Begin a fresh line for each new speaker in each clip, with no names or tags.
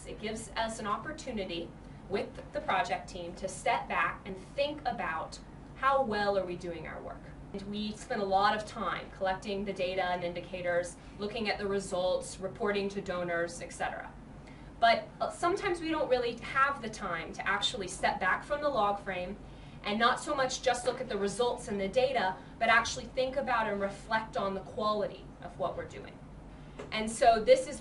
It gives us an opportunity with the project team to step back and think about how well are we doing our work. And we spend a lot of time collecting the data and indicators, looking at the results, reporting to donors, etc. But sometimes we don't really have the time to actually step back from the log frame and not so much just look at the results and the data, but actually think about and reflect on the quality of what we're doing. And so this is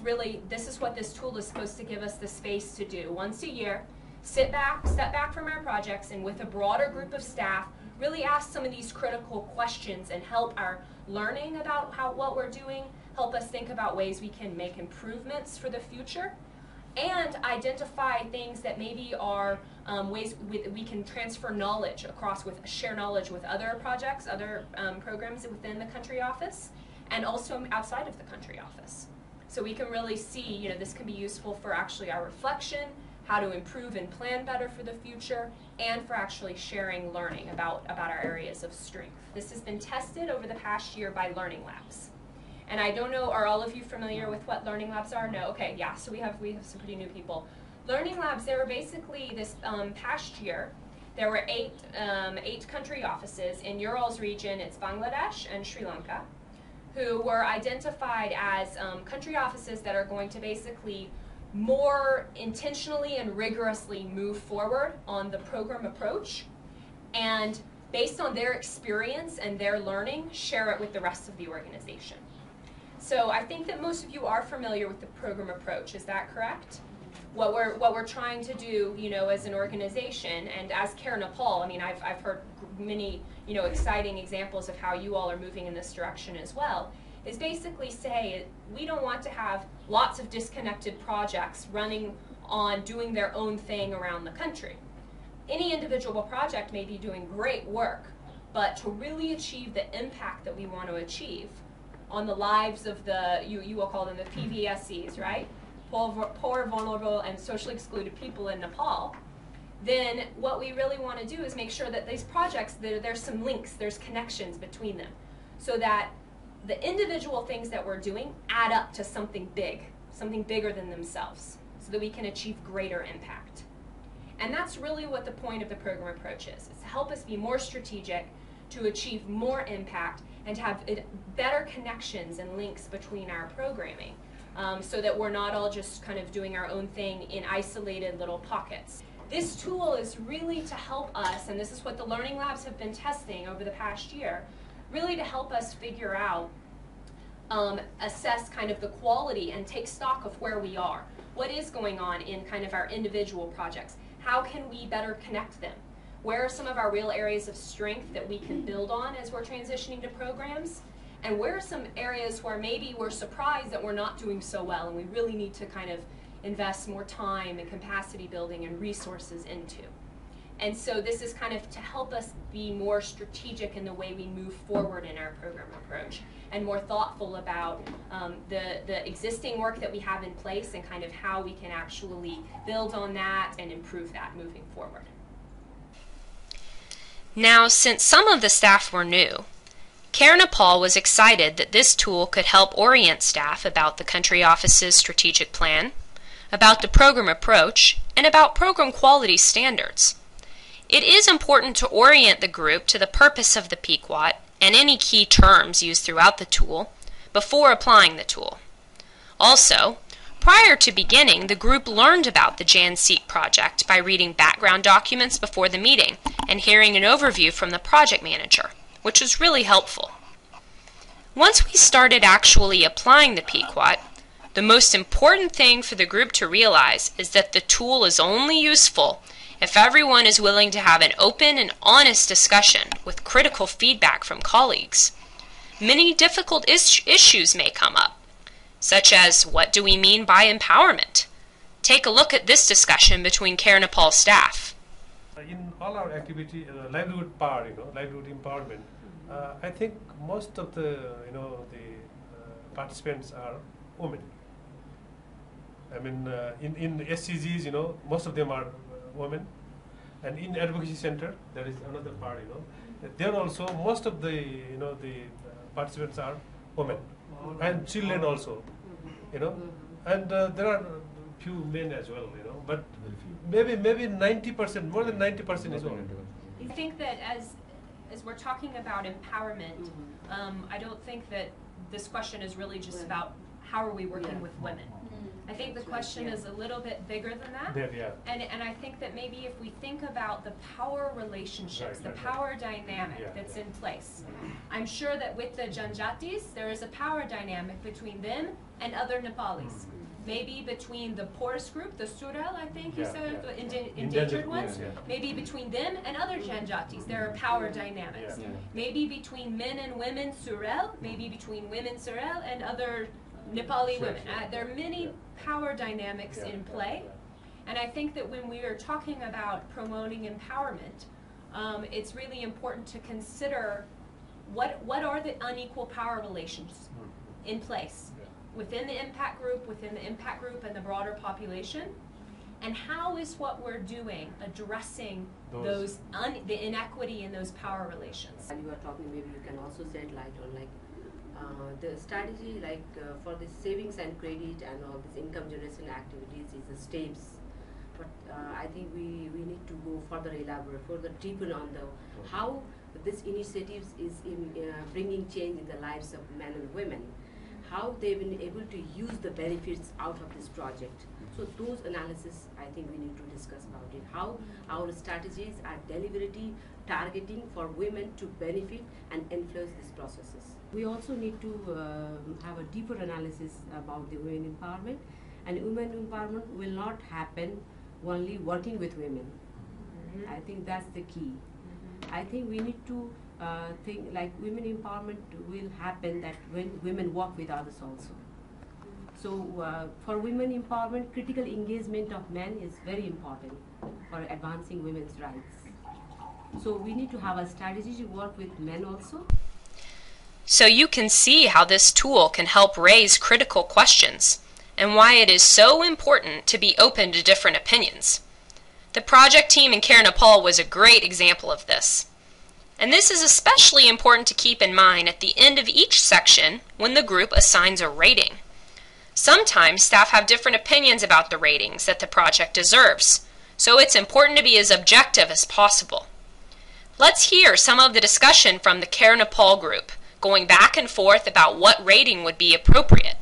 what this tool is supposed to give us the space to do. Once a year, step back from our projects, and with a broader group of staff, really ask some of these critical questions and help our learning about what we're doing, help us think about ways we can make improvements for the future, and identify things that maybe are ways we can transfer knowledge across, share knowledge with other projects, other programs within the country office, and also outside of the country office. So we can really see, this can be useful for actually our reflection, how to improve and plan better for the future, and for actually sharing learning about our areas of strength. This has been tested over the past year by Learning Labs. And I don't know, are all of you familiar with what Learning Labs are? No? Okay, yeah, so we have some pretty new people. Learning Labs, they were basically this past year, there were eight country offices. In Ural's region, it's Bangladesh and Sri Lanka, who were identified as country offices that are going to basically more intentionally and rigorously move forward on the program approach, and based on their experience and their learning, share it with the rest of the organization. So I think that most of you are familiar with the program approach. Is that correct? What we're trying to do, as an organization, and as Care Nepal, I've heard many, exciting examples of how you all are moving in this direction as well, is basically say we don't want to have lots of disconnected projects running on doing their own thing around the country. Any individual project may be doing great work, but to really achieve the impact that we want to achieve on the lives of you will call them the PVSCs, right? Poor, vulnerable, and socially excluded people in Nepal, then what we really want to do is make sure that these projects, there's some links, there's connections between them, so that the individual things that we're doing add up to something bigger than themselves, so that we can achieve greater impact. And that's really what the point of the program approach is to help us be more strategic, to achieve more impact, and to have better connections and links between our programming, so that we're not all just kind of doing our own thing in isolated little pockets. This tool is really to help us, and this is what the Learning Labs have been testing over the past year, really to help us figure out, assess kind of the quality and take stock of where we are. What is going on in kind of our individual projects? How can we better connect them? Where are some of our real areas of strength that we can build on as we're transitioning to programs? And where are some areas where maybe we're surprised that we're not doing so well and we really need to kind of invest more time and capacity building and resources into? And so this is kind of to help us be more strategic in the way we move forward in our program approach, and more thoughtful about the existing work that we have in place and kind of how we can actually build on that and improve that moving forward.
Now, since some of the staff were new, Care Nepal was excited that this tool could help orient staff about the country office's strategic plan, about the program approach, and about program quality standards. It is important to orient the group to the purpose of the Pequot and any key terms used throughout the tool before applying the tool. Also, prior to beginning, the group learned about the Jan-Seek project by reading background documents before the meeting and hearing an overview from the project manager, which was really helpful. Once we started actually applying the Pequot, the most important thing for the group to realize is that the tool is only useful if everyone is willing to have an open and honest discussion with critical feedback from colleagues. Many difficult issues may come up, such as what do we mean by empowerment? Take a look at this discussion between Care Nepal staff.
In all our activity, livelihood power, livelihood empowerment, I think most of the, participants are women. I mean, in SCGs, most of them are women, and in advocacy center there is another part. There also most of the the participants are women, and children also. And there are few men as well, you know, but maybe 90%, more than 90% is women.
I think that as we're talking about empowerment, I don't think that this question is really just about how are we working with women. I think the question is a little bit bigger than that. And I think that maybe if we think about the power relationships, the power dynamic that's in place, I'm sure that with the Janjatis, there is a power dynamic between them and other Nepalis. Maybe between the poorest group, the Surel, I think you said, the endangered ones. Maybe between them and other Janjatis, there are power dynamics. Maybe between men and women Surel, maybe between women Surel and other Nepali women. There are many power dynamics in play. And I think that when we are talking about promoting empowerment, it's really important to consider what are the unequal power relations in place within the impact group and the broader population, and how is what we're doing addressing those the inequity in those power relations.
While you are talking, maybe you can also shed light on like the strategy, like for the savings and credit and all these income generation activities is the steps. But I think we need to go further elaborate, further deepen on the how this initiatives is in bringing change in the lives of men and women, how they've been able to use the benefits out of this project. So those analysis, I think we need to discuss about it. How our strategies are deliberately targeting for women to benefit and influence these processes. We also need to have a deeper analysis about the women empowerment, and women empowerment will not happen only working with women. I think that's the key. I think we need to think like women empowerment will happen that when women work with others also. So for women empowerment, critical engagement of men is very important for advancing women's rights. So we need to have a strategy to work with men also.
So you can see how this tool can help raise critical questions and why it is so important to be open to different opinions. The project team in Care Nepal was a great example of this. And this is especially important to keep in mind at the end of each section when the group assigns a rating. Sometimes staff have different opinions about the ratings that the project deserves, so it's important to be as objective as possible. Let's hear some of the discussion from the Care Nepal group, going back and forth about what rating would be appropriate.